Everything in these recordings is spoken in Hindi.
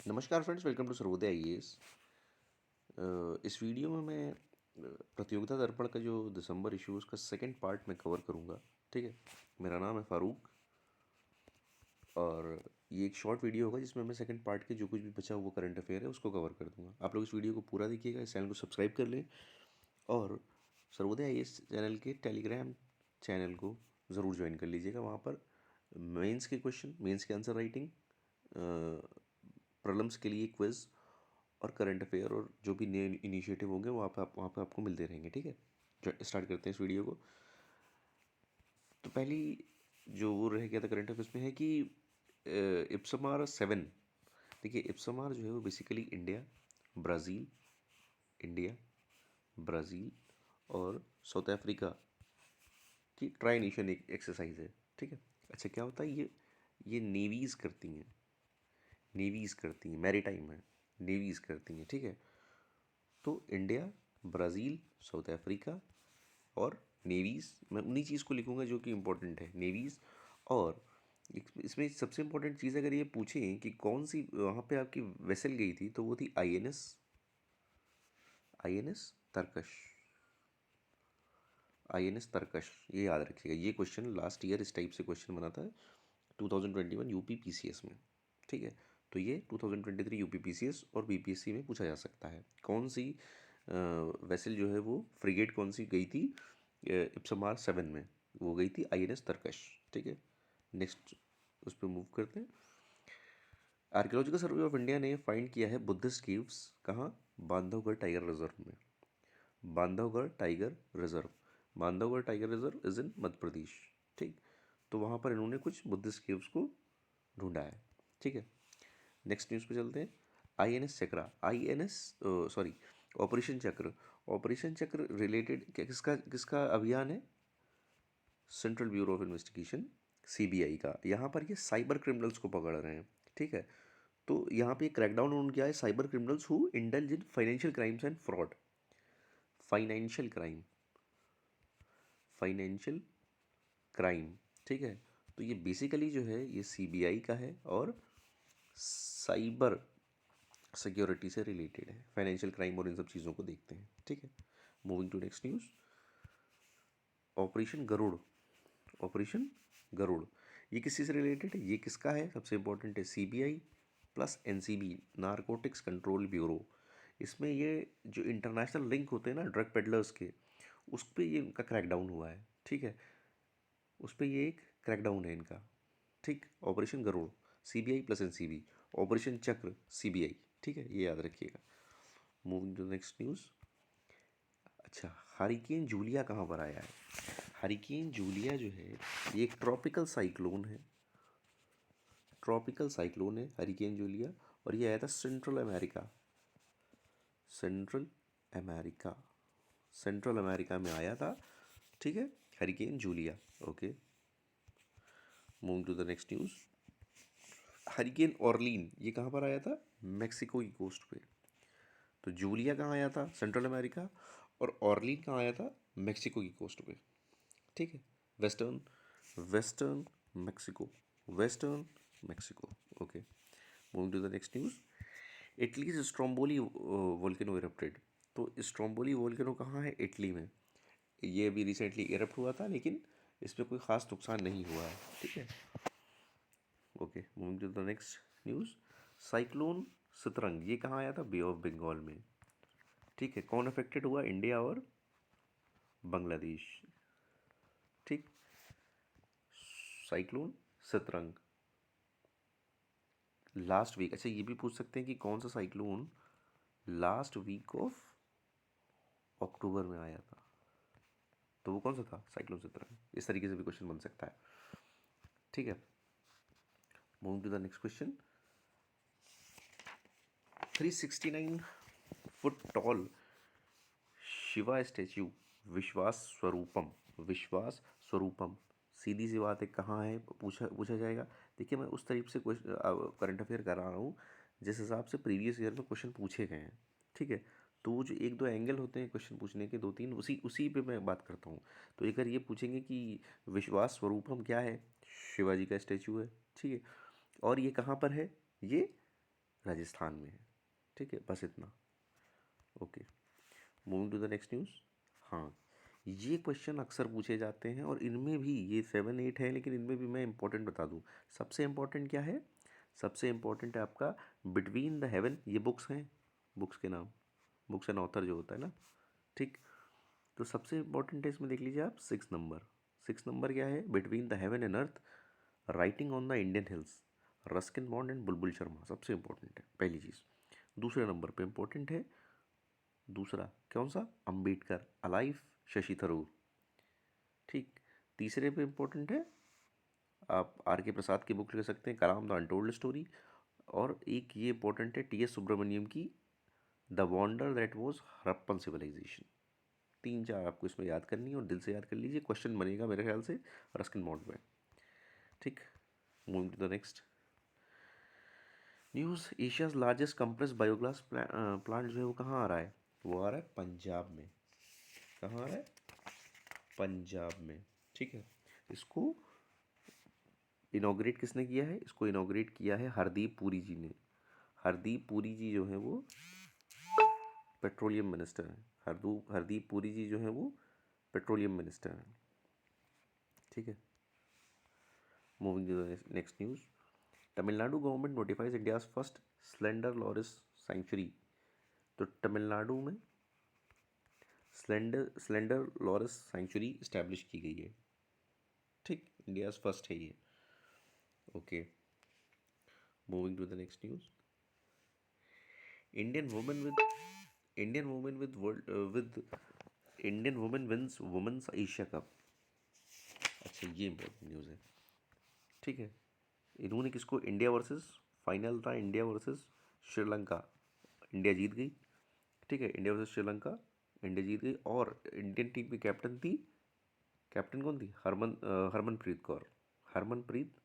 नमस्कार friends, welcome to Sarvodaya IAS. इस वीडियो में मैं प्रतियोगिता दर्पण का जो दिसंबर इशू उसका सेकंड पार्ट में कवर करूंगा। ठीक है। मेरा नाम है फारूक और ये एक शॉर्ट वीडियो होगा जिसमें मैं सेकंड पार्ट के जो कुछ भी बचा हुआ करंट अफेयर है उसको कवर कर दूंगा। आप लोग इस वीडियो को पूरा देखिएगा, इस चैनल को सब्सक्राइब कर लें और सर्वोदय आईएएस चैनल के टेलीग्राम चैनल को ज़रूर ज्वाइन कर लीजिएगा। वहाँ पर मेंस के क्वेश्चन, मेंस के आंसर राइटिंग, प्रॉब्लम्स के लिए क्विज और करंट अफेयर और जो भी नए इनिशिएटिव होंगे वहाँ पे आपको मिलते रहेंगे। ठीक है। स्टार्ट करते हैं इस वीडियो को। तो पहली जो वो रह गया था करंट अफेयर्स में है कि इप्समार 7। देखिए, इप्समार जो है वो बेसिकली ब्राज़ील इंडिया ब्राज़ील और साउथ अफ्रीका की ट्राई नेशन एक एक्सरसाइज है। ठीक है। अच्छा, क्या होता है ये नेवीज़ करती हैं, मैरीटाइम है, नेवीज़ करती हैं। ठीक है। तो इंडिया, ब्राज़ील, साउथ अफ्रीका और नेवीज़, मैं उन्हीं चीज़ को लिखूंगा जो कि इम्पोर्टेंट है, नेवीज़। और इसमें सबसे इम्पोर्टेंट चीज़ अगर ये पूछें कि कौन सी वहाँ पे आपकी वेसल गई थी तो वो थी आईएनएस तरकश। आईएनएस तरकश, ये याद रखिएगा। ये क्वेश्चन लास्ट ईयर इस टाइप से क्वेश्चन बना था 2021 यूपी पीसीएस में। ठीक है। तो ये 2023 यूपी पीसीएस और बीपीएससी में पूछा जा सकता है। कौन सी वेसल जो है वो फ्रिगेट कौन सी गई थी इप्समार 7 में? वो गई थी आईएनएस तरकश। ठीक है। नेक्स्ट उस पर मूव करते हैं। आर्कियोलॉजिकल सर्वे ऑफ इंडिया ने फाइंड किया है बुद्धिस्ट केव्स कहाँ? बांधवगढ़ टाइगर रिजर्व में। Bandhavgarh tiger reserve, Bandhavgarh tiger reserve is in Madhya Pradesh. ठीक। तो वहाँ पर इन्होंने कुछ बुद्धिस्ट केव्स को ढूंढा है। ठीक है। नेक्स्ट न्यूज़ पे चलते हैं। आईएनएस चक्रा, आईएनएस सॉरी ऑपरेशन चक्र। ऑपरेशन चक्र रिलेटेड किसका किसका अभियान है? Central bureau of investigation, CBI का। यहाँ पर ये साइबर क्रिमिनल्स को पकड़ रहे हैं। ठीक है। तो यहाँ पे क्रैकडाउन उन्होंने किया है cyber criminals who indulge in financial crimes and fraud. Financial crime, financial crime. ठीक है। तो ये बेसिकली जो है ये सीबीआई का है और साइबर सिक्योरिटी से रिलेटेड है। फाइनेंशियल क्राइम और इन सब चीज़ों को देखते हैं। ठीक है। Moving to next news. Operation Garuda, operation Garuda ये किस चीज़ से रिलेटेड है? ये किसका है? सबसे इंपॉर्टेंट है CBI plus NCB, narcotics control bureau. इसमें ये जो इंटरनेशनल लिंक होते हैं ना ड्रग पेडलर्स के, उस पर ये इनका क्रैकडाउन हुआ है। ठीक है। उस पर ये एक क्रैकडाउन है इनका। ठीक। Operation Garuda CBI plus NCB, operation Chakra CBI. ठीक है, ये याद रखिएगा। Moving to next news. अच्छा, हरिकेन जूलिया कहाँ पर आया है? हरिकेन जूलिया जो है ये एक ट्रॉपिकल साइक्लोन है। ट्रॉपिकल साइक्लोन है हरिकेन जूलिया और ये आया था Central America. Central America, Central America में आया था। ठीक है। Hurricane Julia. Okay. Moving to the next news. Hurricane Orlene ये कहाँ पर आया था? मेक्सिको की कोस्ट पे। तो जूलिया कहाँ आया था? Central America. और ऑर्लीन कहाँ आया था? मेक्सिको की कोस्ट पे। ठीक है। Western western Mexico, western Mexico. Okay. Moving to the next news. Italy से स्ट्रोम्बोली वोल्केनो इरप्टेड। तो स्ट्रोम्बोली वोल्केनो कहाँ है? इटली में। ये अभी रिसेंटली इरप्ट हुआ था लेकिन इसमें कोई ख़ास नुकसान नहीं हुआ है। ठीक है। Okay. Moving to the next news. Cyclone Sitrang ये कहाँ आया था? बे ऑफ बंगाल में। ठीक है। कौन अफेक्टेड हुआ? इंडिया और बांग्लादेश। ठीक। Cyclone Sitrang last week. अच्छा, ये भी पूछ सकते हैं कि कौन सा cyclone last week of October में आया था, तो वो कौन सा था? Cyclone Sitrang. इस तरीके से भी क्वेश्चन बन सकता है। ठीक है। Moving to the next question. 369 foot tall Shiva statue Vishwas Swaroopam, विश्वास स्वरूपम, सीधी सी बात है कहाँ है? पूछा पूछा जाएगा। देखिए, मैं उस तरीके से करंट अफेयर कर रहा हूँ जिस हिसाब से प्रीवियस ईयर में क्वेश्चन पूछे गए हैं। ठीक है। तो वो जो एक दो एंगल होते हैं क्वेश्चन पूछने के, दो तीन, उसी उसी पे मैं बात करता हूँ। तो अगर ये पूछेंगे कि विश्वास स्वरूपम क्या है, शिवाजी का स्टैचू है। ठीक है। और ये कहाँ पर है? ये राजस्थान में है। ठीक है, बस इतना। Okay, moving to the next news. हाँ, ये क्वेश्चन अक्सर पूछे जाते हैं और इनमें भी ये 7 8 है, लेकिन इनमें भी मैं इंपॉर्टेंट बता दूँ। सबसे इम्पोर्टेंट क्या है? सबसे इम्पोर्टेंट है आपका बिटवीन द हेवन। ये बुक्स हैं, बुक्स के नाम, बुक्स एंड ऑथर जो होता है ना। ठीक, तो सबसे इम्पोर्टेंट है इसमें, देख लीजिए आप 6 नंबर। 6 नंबर क्या है? Between the heaven and earth, writing on the Indian hills, Ruskin bond and बुलबुल शर्मा। सबसे इम्पोर्टेंट है पहली चीज़। दूसरे नंबर पे इम्पोर्टेंट है दूसरा, कौन सा? अंबेडकर अलाइव, शशि थरूर। ठीक, तीसरे पे इम्पोर्टेंट है, आप आर के प्रसाद की बुक ले सकते हैं, कलाम द अनटोल्ड स्टोरी। और एक ये इंपॉर्टेंट है टी एस सुब्रमण्यम की the wonder that was Harappan civilisation. 3 4 आपको इसमें याद करनी है और दिल से याद कर लीजिए, क्वेश्चन बनेगा मेरे ख्याल से रस्किन बॉन्ड में। ठीक, moving to the next news. Asia's largest compress biogas plant जो है वो कहाँ आ रहा है? वो आ रहा है पंजाब में। कहाँ आ रहा है? पंजाब में। ठीक है, इसको इनॉग्रेट किसने किया है? इसको इनॉग्रेट किया है हरदीप पुरी जी ने। हरदीप पुरी जी जो है वो पेट्रोलियम मिनिस्टर हैं। हरदीप पुरी जी जो है वो पेट्रोलियम मिनिस्टर हैं। ठीक है, moving to the next news. Tamil Nadu government notifies India's first slender loris sanctuary. तो तमिलनाडु में स्लेंडर लॉरिस सेंचुरी इस्टेब्लिश की गई है। ठीक, इंडियाज फर्स्ट है ये। Okay, moving to the next news. Indian women with Indian women with world with Indian women wins women's Asia cup. अच्छा, ये इंपॉर्टेंट न्यूज़ है। ठीक है, इन्होंने किसको? इंडिया वर्सेस, फाइनल था इंडिया वर्सेस श्रीलंका, इंडिया जीत गई। ठीक है, इंडिया वर्सेस श्रीलंका, इंडिया जीत गई। और इंडियन टीम की कैप्टन थी, कैप्टन कौन थी? हरमनप्रीत कौर। हरमनप्रीत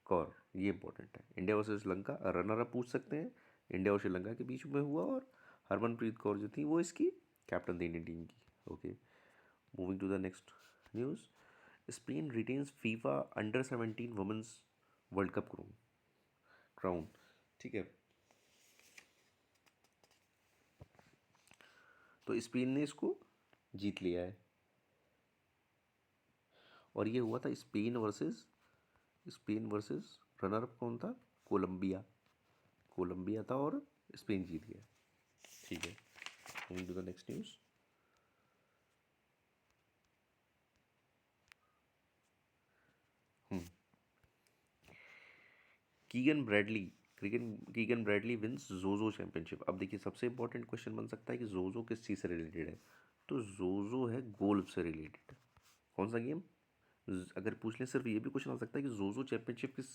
कौर, ये इंपॉर्टेंट है। India versus Sri Lanka runner up पूछ सकते हैं, इंडिया और श्रीलंका के बीच में हुआ, और हरमनप्रीत कौर जो थी वो इसकी कैप्टन थी इंडियन टीम की। Okay, moving to the next news. Spain retains FIFA under 17 women's world cup crown. ठीक है, तो स्पेन ने इसको जीत लिया है। और ये हुआ था स्पेन वर्सेस रनर अप कौन था? कोलंबिया। कोलंबिया था और स्पेन जीत गया। ठीक है, moving to the next news. Keegan Bradley wins जोजो चैंपियनशिप। अब देखिए, सबसे इंपॉर्टेंट क्वेश्चन बन सकता है कि जोजो किस चीज़ से रिलेटेड है? तो जोजो है गोल्फ से रिलेटेड। कौन सा गेम? अगर पूछ लें सिर्फ ये भी क्वेश्चन आ सकता है कि जोजो चैंपियनशिप किस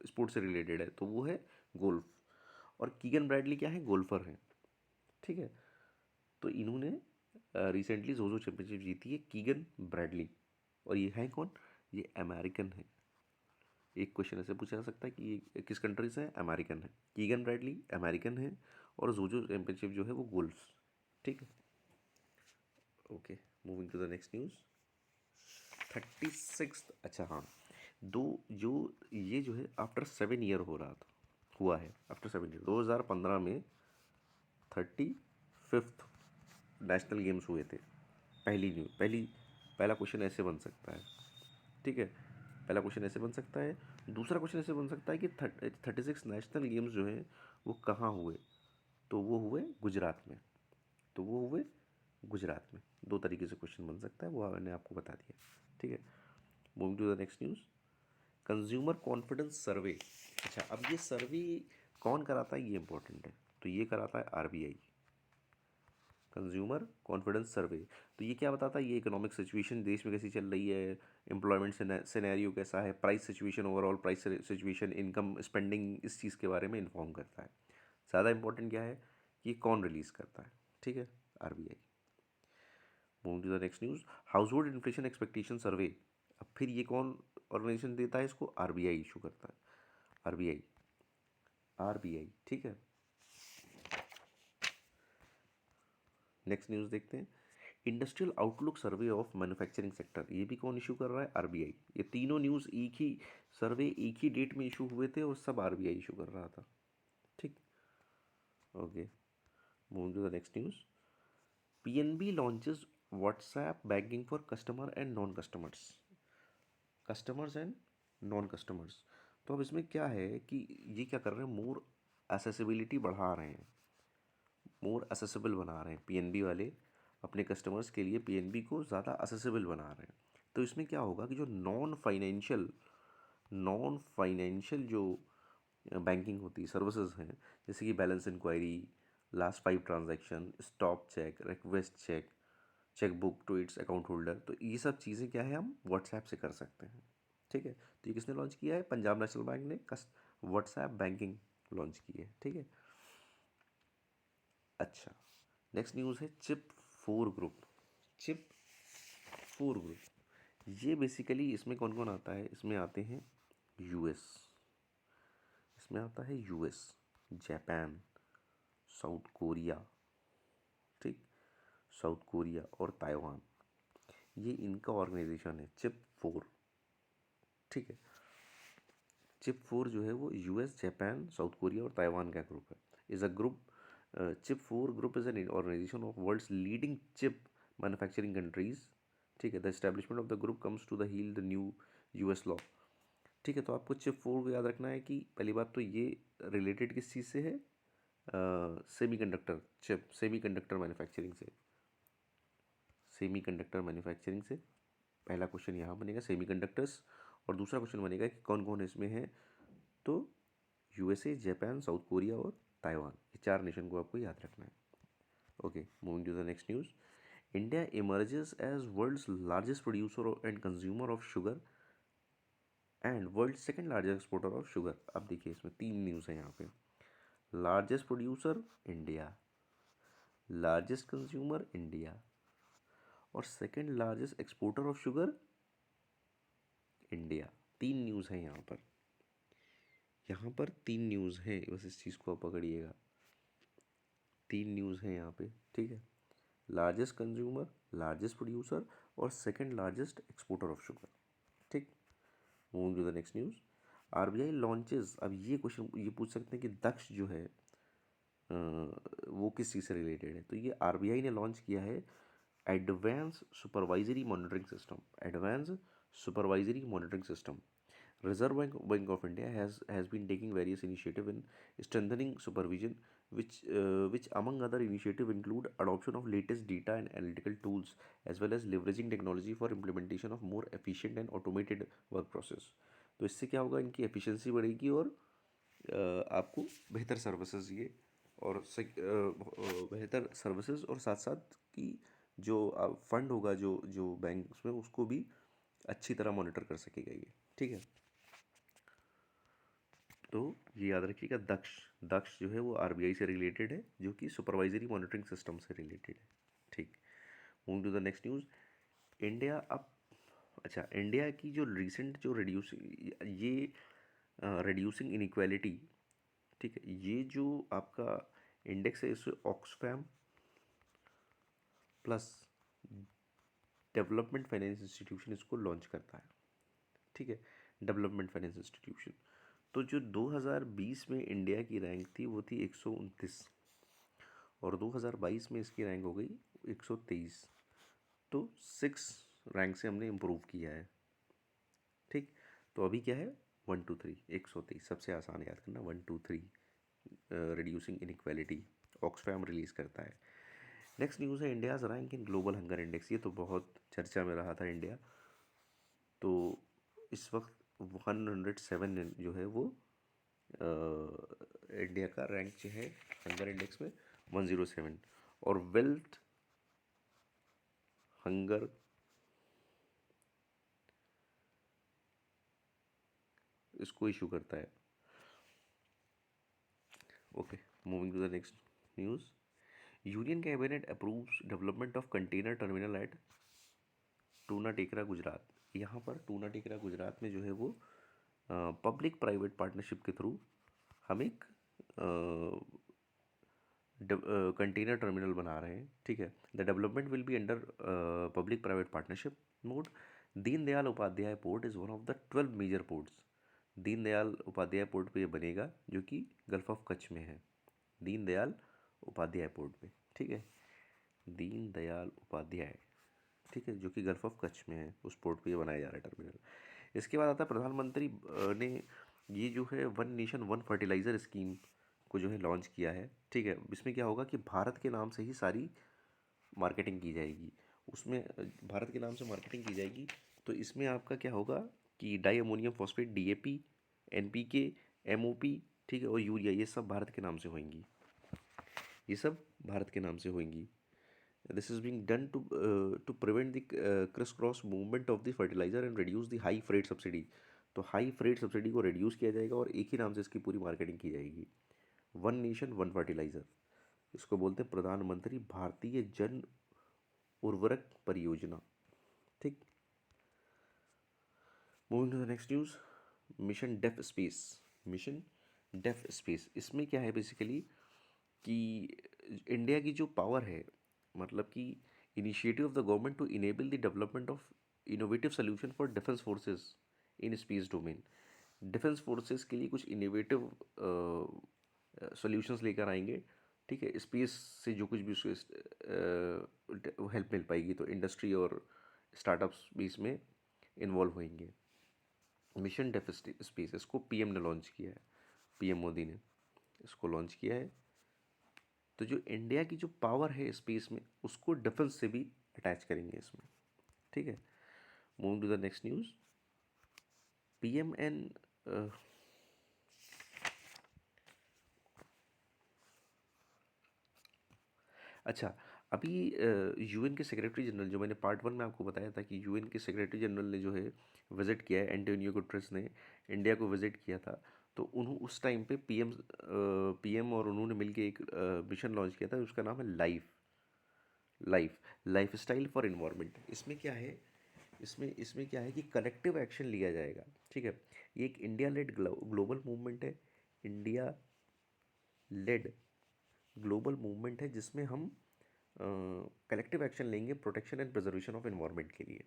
स्पोर्ट से रिलेटेड है, तो वो है गोल्फ। और कीगन ब्रैडली क्या है? गोल्फर हैं। ठीक है, तो इन्होंने रिसेंटली जोजो चैंपियनशिप जीती है, कीगन ब्रैडली। और ये है कौन? ये अमेरिकन है। एक क्वेश्चन ऐसे पूछा जा सकता है कि ये किस कंट्री से है? अमेरिकन है। कीगन ब्रैडली अमेरिकन है और जोजो चैंपियनशिप जो है वो गोल्फ। ठीक है, okay, moving to the next news. 36। अच्छा हाँ, दो जो ये जो है आफ्टर 7 ईयर हुआ है आफ्टर 7 ईयर। 2015 में 35th नेशनल गेम्स हुए थे। पहला क्वेश्चन ऐसे बन सकता है। ठीक है, पहला क्वेश्चन ऐसे बन सकता है। दूसरा क्वेश्चन ऐसे बन सकता है कि 36 नेशनल गेम्स जो हैं वो कहाँ हुए? तो वो हुए गुजरात में। दो तरीके से क्वेश्चन बन सकता है, वो मैंने आपको बता दिया। ठीक है, moving to the next news. Consumer confidence survey. अच्छा, अब ये सर्वे कौन कराता है? ये इंपॉर्टेंट है। तो ये कराता है आरबीआई, कंज्यूमर कॉन्फिडेंस सर्वे। तो ये क्या बताता है? ये इकोनॉमिक सिचुएशन देश में कैसी चल रही है, एम्प्लॉयमेंट सिनेरियो कैसा है, price situation, overall price situation, income spending, इस चीज़ के बारे में इन्फॉर्म करता है। ज़्यादा इंपॉर्टेंट क्या है कि कौन रिलीज़ करता है? ठीक है, RBI. Moving to the next news. Household inflation expectation survey. अब फिर ये कौन ऑर्गेनाइजेशन देता है इसको? आरबीआई इशू करता है। आरबीआई, ठीक है। नेक्स्ट न्यूज़ देखते हैं। Industrial outlook survey of manufacturing sector, ये भी कौन इशू कर रहा है? आरबीआई। ये तीनों न्यूज़ एक ही डेट में इशू हुए थे और सब आरबीआई इशू कर रहा था। ठीक, okay, moving to the next news. PNB launches WhatsApp banking for customer and non customers, customers and non customers. तो अब इसमें क्या है कि ये क्या कर रहे हैं, मोर एसेसिबिलिटी बढ़ा रहे हैं, मोर एसेसिबल बना रहे हैं पीएनबी वाले अपने कस्टमर्स के लिए, पीएनबी को ज़्यादा एसेसिबल बना रहे हैं। तो इसमें क्या होगा कि जो नॉन फाइनेंशियल जो बैंकिंग होती है सर्विसेज हैं, जैसे कि balance inquiry, last 5 transaction, stop cheque, request cheque, cheque book to its account holder, तो ये सब चीज़ें क्या है हम व्हाट्सएप से कर सकते हैं। ठीक है, तो ये किसने लॉन्च किया है, पंजाब नेशनल बैंक ने व्हाट्सएप बैंकिंग लॉन्च की है। ठीक है, अच्छा, नेक्स्ट न्यूज़ है चिप 4 ग्रुप। चिप 4 ग्रुप ये बेसिकली इसमें कौन कौन आता है, इसमें आते हैं यूएस, इसमें आता है यूएस, जापान, साउथ कोरिया, ठीक, साउथ कोरिया और ताइवान, ये इनका ऑर्गेनाइजेशन है चिप 4। ठीक है, चिप 4 जो है वो यूएस, जापान, साउथ कोरिया और ताइवान का ग्रुप है। Is a group, chip 4 group is an organisation of world's leading chip manufacturing countries. ठीक है, the establishment of the group comes to the heel the new US law. ठीक है, तो आपको चिप 4 को याद रखना है कि पहली बात तो ये रिलेटेड किस चीज़ से है, सेमीकंडक्टर चिप, सेमीकंडक्टर मैन्युफैक्चरिंग से, सेमीकंडक्टर मैन्युफैक्चरिंग से पहला क्वेश्चन यहाँ बनेगा सेमीकंडक्टर्स। और दूसरा क्वेश्चन बनेगा कि कौन कौन इसमें है, तो यूएसए, जापान, साउथ कोरिया और ताइवान, ये 4 नेशन को आपको याद रखना है। Okay, moving to the next news. India emerges as world's largest producer and consumer of sugar and world second largest exporter of sugar. अब देखिए इसमें 3 न्यूज़ हैं यहाँ पे। Largest producer India, largest consumer India और second largest exporter of sugar India. 3 news हैं यहाँ पर, यहाँ पर 3 न्यूज़ हैं, बस इस चीज़ को आप पकड़िएगा। 3 न्यूज़ हैं यहाँ पे। ठीक है, लार्जेस्ट कंज्यूमर, लार्जेस्ट प्रोड्यूसर और second largest exporter of sugar. ठीक, moving to the next news. RBI launches, अब ये क्वेश्चन ये पूछ सकते हैं कि दक्ष जो है वो किस चीज़ से रिलेटेड है, तो ये आरबीआई ने लॉन्च किया है advance supervisory monitoring system, advance supervisory monitoring system. Reserve Bank of India has been taking various initiative in strengthening supervision, which among other initiative include adoption of latest data and analytical tools as well as leveraging technology for implementation of more efficient and automated work process। तो इससे क्या होगा, इनकी एफिशिएंसी बढ़ेगी और आपको बेहतर सर्विसेज ये और बेहतर सर्विसेज और साथ साथ की जो फंड होगा जो जो बैंक में उसको भी अच्छी तरह मॉनिटर कर सकेगा ये। ठीक है, तो ये याद रखिएगा दक्ष, दक्ष जो है वो आरबीआई से रिलेटेड है, जो कि सुपरवाइजरी मॉनिटरिंग सिस्टम से रिलेटेड है। ठीक, moving to the next news. India अब, अच्छा, इंडिया की जो रिसेंट जो ये रिड्यूसिंग इनइक्वालिटी, ठीक है, ये जो आपका इंडेक्स है इसे Oxfam plus development finance institution इसको लॉन्च करता है। ठीक है, डेवलपमेंट फाइनेंस इंस्टीट्यूशन। तो जो 2020 में इंडिया की रैंक थी वो थी 129 और 2022 में इसकी रैंक हो गई 123, तो 6 रैंक से हमने इम्प्रूव किया है। ठीक, तो अभी क्या है 123, 123 सबसे आसान याद करना, 123 रिड्यूसिंग इनइक्वालिटी ऑक्सफैम रिलीज़ करता है। नेक्स्ट न्यूज़ है India's rank in global hunger index, ये तो बहुत चर्चा में रहा था इंडिया, तो इस वक्त 107 जो है वो इंडिया का रैंक जो है हंगर इंडेक्स में 107, और वेल्थ हंगर इसको इशू करता है। Okay, moving to the next news. Union cabinet approves development of container terminal at Tuna Tekra Gujarat. यहाँ पर टूना टेकरा गुजरात में जो है वो पब्लिक प्राइवेट पार्टनरशिप के थ्रू हम एक कंटेनर टर्मिनल बना रहे हैं। ठीक है, the development will be under public private partnership mode. Deendayal Upadhyay port is one of the 12 major ports. Deendayal Upadhyay port पे ये बनेगा जो कि गल्फ ऑफ कच्छ में है, दीनदयाल उपाध्याय पोर्ट पे, ठीक है, दीनदयाल उपाध्याय, ठीक है, जो कि गल्फ ऑफ कच्छ में है, उस पोर्ट पे ये बनाया जा रहा है टर्मिनल। इसके बाद आता है प्रधानमंत्री ने ये जो है one nation one fertiliser scheme को जो है लॉन्च किया है, ठीक है। इसमें क्या होगा कि भारत के नाम से ही सारी मार्केटिंग की जाएगी, उसमें भारत के नाम से मार्केटिंग की जाएगी। तो इसमें आपका क्या होगा कि di ammonium phosphate, DAP, NPK, MOP, ठीक है, और यूरिया, ये सब भारत के नाम से होंगी, ये सब भारत के नाम से होंगी। This is being done to prevent the criss cross movement of the fertiliser and reduce the high freight subsidy. तो हाई फ्रेट सब्सिडी को रिड्यूस किया जाएगा और एक ही नाम से इसकी पूरी मार्केटिंग की जाएगी, वन नेशन वन फर्टिलाइजर। इसको बोलते हैं प्रधानमंत्री भारतीय जन उर्वरक परियोजना, ठीक। Moving to the next news, mission Def Space. Mission Def Space, इसमें क्या है बेसिकली कि इंडिया की जो पावर है, मतलब कि initiative of the government to enable the development of innovative solution for defence forces in space domain. Defence forces के लिए कुछ इनोवेटिव सॉल्यूशंस लेकर आएंगे, ठीक है, स्पेस से जो कुछ भी उसको हेल्प मिल पाएगी, तो इंडस्ट्री और स्टार्टअप्स भी इसमें इन्वॉल्व होंगे। मिशन डेफ स्पेस, इसको पीएम ने लॉन्च किया है, पीएम मोदी ने इसको लॉन्च किया है। तो जो इंडिया की जो पावर है स्पेस में, उसको डिफेंस से भी अटैच करेंगे इसमें, ठीक है। Moving to the next news, PM and अच्छा, अभी यूएन के सेक्रेटरी जनरल, जो मैंने पार्ट 1 में आपको बताया था कि यूएन के सेक्रेटरी जनरल ने जो है विज़िट किया है, एंटोनियो गुटरेस ने इंडिया को विज़िट किया था। तो उन्होंने उस टाइम पे पीएम और उन्होंने मिलके एक मिशन लॉन्च किया था, उसका नाम है लाइफ स्टाइल फॉर इन्वायरमेंट। इसमें क्या है, इसमें क्या है कि कलेक्टिव एक्शन लिया जाएगा, ठीक है। ये एक इंडिया लेड ग्लोबल मूवमेंट है, इंडिया लेड ग्लोबल मूवमेंट है, जिसमें हम कलेक्टिव एक्शन लेंगे protection and preservation of environment के लिए,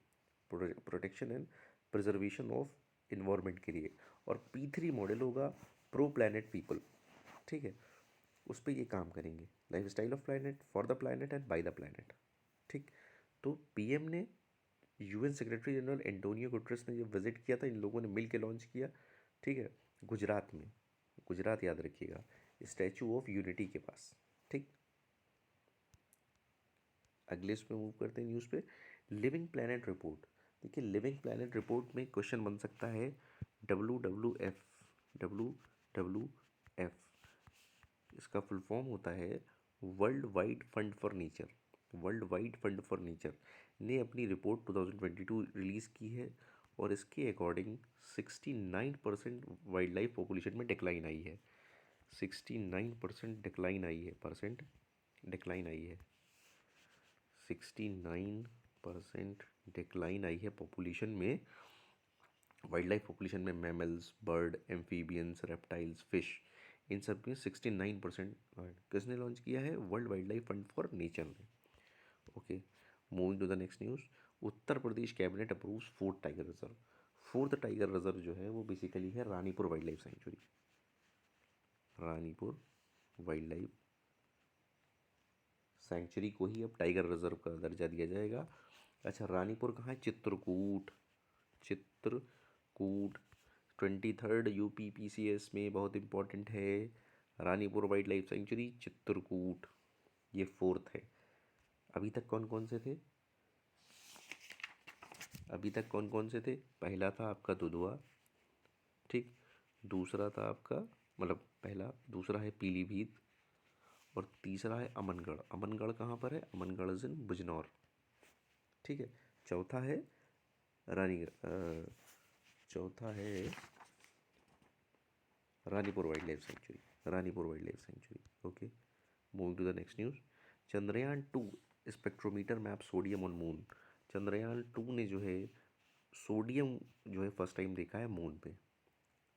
protection and preservation of environment के लिए। और P3 मॉडल होगा प्रो प्लानट पीपल, ठीक है, उस पर ये काम करेंगे, life style of planet, for the planet and by the planet, ठीक। तो पीएम ने, UN secretary general Antonio Guterres ने जब विजिट किया था, इन लोगों ने मिल के लॉन्च किया, ठीक है, गुजरात में, गुजरात याद रखिएगा, स्टैचू ऑफ यूनिटी के पास, ठीक। अगले इस पे मूव करते हैं न्यूज़ पे, लिविंग प्लैनेट रिपोर्ट। देखिए, लिविंग प्लैनेट रिपोर्ट में क्वेश्चन बन सकता है WWF। WWF, इसका फुल फॉर्म होता है world wide fund for nature. World wide fund for Nature ने अपनी रिपोर्ट 2022 रिलीज़ की है, और इसके अकॉर्डिंग 69% वाइल्ड लाइफ पॉपुलेशन में डिक्लाइन आई है। 69% डिक्लाइन आई है, डिक्लाइन आई है, 69% डिक्लाइन आई है पॉपुलेशन में, वाइल्ड लाइफ पॉपुलेशन में, mammals, bird, amphibians, reptiles, fish, इन सब में 69%। किसने लॉन्च किया है? World Wildlife Fund for Nature ने। Okay, moving to the next news, Uttar Pradesh cabinet approves fourth tiger reserve. Fourth tiger reserve जो है वो बेसिकली है Ranipur wild life sanctuary, Ranipur wild life sanctuary को ही अब टाइगर रिजर्व का दर्जा दिया जाएगा। अच्छा, रानीपुर कहाँ है? चित्रकूट, चित्रकूट 23rd UPPCS में बहुत इंपॉर्टेंट है, Ranipur wild life sanctuary Chitrakoot, ये फोर्थ है। अभी तक कौन कौन से थे? अभी तक कौन कौन से थे? पहला था आपका दुधवा, ठीक, दूसरा था आपका, मतलब पहला, दूसरा है पीलीभीत, और तीसरा है अमनगढ़। अमनगढ़ कहाँ पर है? अमनगढ़ इज इन बिजनौर, ठीक है। चौथा है चौथा है Ranipur wild life sanctuary, Ranipur wild life sanctuary. Okay, moving to the next news, Chandrayaan 2 spectrometer map sodium on moon. Chandrayaan 2 ने जो है सोडियम जो है फर्स्ट टाइम देखा है मून पे,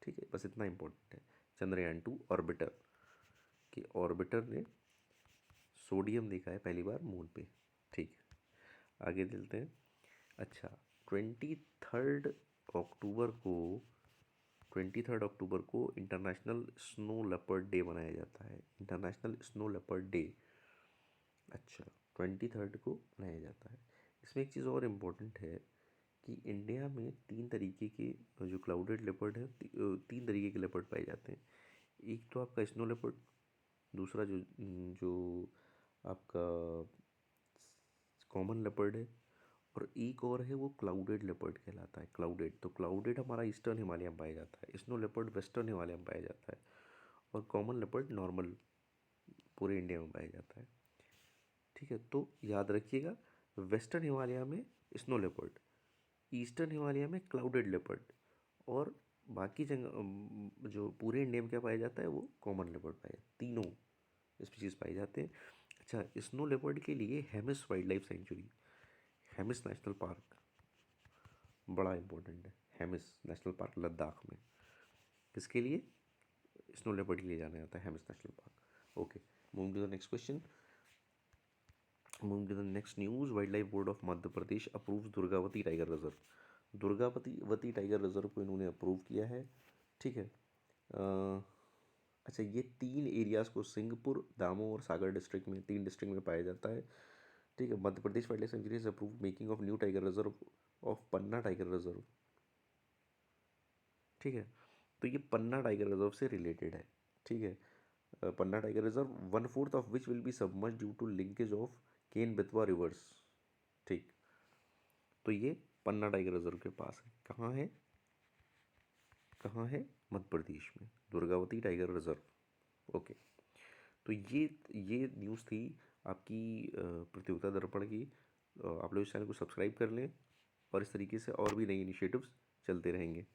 ठीक है, बस इतना इंपॉर्टेंट है। चंद्रयान 2 ऑर्बिटर कि ऑर्बिटर ने सोडियम देखा है पहली बार मून पे, ठीक है। आगे चलते हैं। अच्छा, 23rd अक्टूबर को 23 अक्टूबर को इंटरनेशनल स्नो लेपर्ड डे मनाया जाता है। इंटरनेशनल स्नो लेपर्ड डे, अच्छा, 23 को मनाया जाता है। इसमें एक चीज़ और इम्पोर्टेंट है कि इंडिया में 3 तरीके के जो क्लाउडेड लेपर्ड है, 3 तरीके के लेपर्ड पाए जाते हैं। एक तो आपका स्नो लेपर्ड, दूसरा जो जो आपका कॉमन लेपर्ड है, और एक और है वो क्लाउडेड लेपर्ड कहलाता है। क्लाउडेड, तो क्लाउडेड हमारा ईस्टर्न हिमालय में पाया जाता है, स्नो लेपर्ड वेस्टर्न हिमालय में पाया जाता है, और कॉमन लेपर्ड नॉर्मल पूरे इंडिया में पाया जाता है। ठीक है, तो याद रखिएगा, वेस्टर्न हिमालय में स्नो लेपर्ड, ईस्टर्न हिमालय में क्लाउडेड लेपर्ड, और बाकी जगह जो पूरे इंडिया में क्या पाया जाता है वो कॉमन लेपर्ड पाया जाता है। तीनों स्पीशीज़ पाए जाते हैं। अच्छा, स्नो लेपर्ड के लिए Hemis wild life sanctuary, Hemis national park बड़ा इंपॉर्टेंट है। हेमिस नेशनल पार्क लद्दाख में किसके लिए? स्नो लेपर्ड के लिए जाना जाता है Hemis national park. Okay, moving to the next question, moving to the next news. Wild life board of Madhya Pradesh approves Durgavati tiger reserve. Durgavati tiger reserve को इन्होंने अप्रूव किया है। ठीक है, अच्छा, ये 3 एरियाज़ को सिंहपुर, दामोह और सागर डिस्ट्रिक्ट में, 3 डिस्ट्रिक्ट में पाया जाता है। ठीक है, Madhya Pradesh wild life sanctuary is approve making of new tiger reserve of Panna tiger reserve. ठीक है, तो ये पन्ना टाइगर रिजर्व से रिलेटेड है। ठीक है, Panna tiger reserve 1/4 of which will be submerge due to linkage of Ken Betwa rivers. ठीक, तो ये पन्ना टाइगर रिजर्व के पास है। कहाँ है? कहाँ है? मध्य प्रदेश में, दुर्गावती टाइगर रिजर्व। ओके, तो ये न्यूज़ थी आपकी प्रतियोगिता दर्पण की। आप लोग इस चैनल को सब्सक्राइब कर लें, और इस तरीके से और भी नई इनिशिएटिव्स चलते रहेंगे।